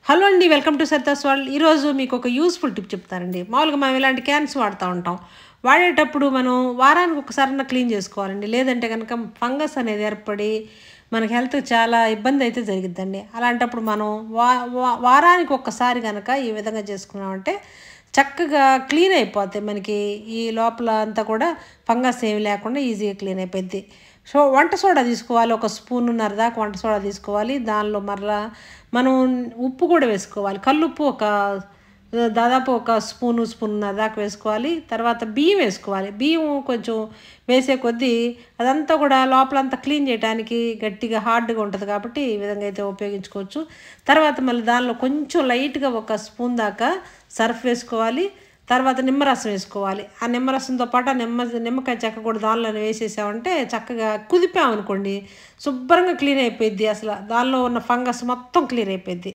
Hello అండి. Welcome to Sarita's world. ఈరోజు మీకు ఒక యూస్ఫుల్ టిప్ చెప్తానండి. మామూలుగా మనం ఇలాంటి క్యాన్స్ వాడుతూ ఉంటాం. వాడేటప్పుడు మనం వారానికి ఒకసారన్నా క్లీన్ చేసుకోవాలండి. లేదంటే కనుక ఫంగస్ అనేది ఏర్పడి మనకి హెల్త్ చాలా ఇబ్బంది అయితే జరిగిద్దండి. అలాంటప్పుడు మనం వారానికి ఒక్కసారి కనుక ఈ విధంగా చేసుకున్నామంటే చక్కగా క్లీన్ అయిపోతాయి. మనకి ఈ లోపల అంతా కూడా ఫంగస్ ఏమి లేకుండా ఈజీగా క్లీన్ అయిపోద్ది. సో వంట సోడా తీసుకోవాలి. ఒక స్పూనున్నర దాకా వంట సోడా తీసుకోవాలి. దానిలో మరలా మనం ఉప్పు కూడా వేసుకోవాలి. కల్లుప్పు దాదాపు ఒక స్పూనున్నర దాకా వేసుకోవాలి. తర్వాత బియ్యం వేసుకోవాలి. బియ్యం కొంచెం వేసే కొద్దీ అదంతా కూడా లోపలంతా క్లీన్ చేయడానికి గట్టిగా హార్డ్గా ఉంటుంది కాబట్టి ఈ విధంగా అయితే ఉపయోగించుకోవచ్చు. తర్వాత మళ్ళీ దానిలో కొంచెం లైట్గా ఒక స్పూన్ దాకా సర్ఫ్ వేసుకోవాలి. తర్వాత నిమ్మరసం వేసుకోవాలి. ఆ నిమ్మరసంతో పాటు ఆ నిమ్మకాయ చెక్క కూడా దానిలోనే వేసేసామంటే చక్కగా కుదిపామనుకోండి శుభ్రంగా క్లీన్ అయిపోయిద్ది. అసలు దానిలో ఉన్న ఫంగస్ మొత్తం క్లియర్ అయిపోయిద్ది.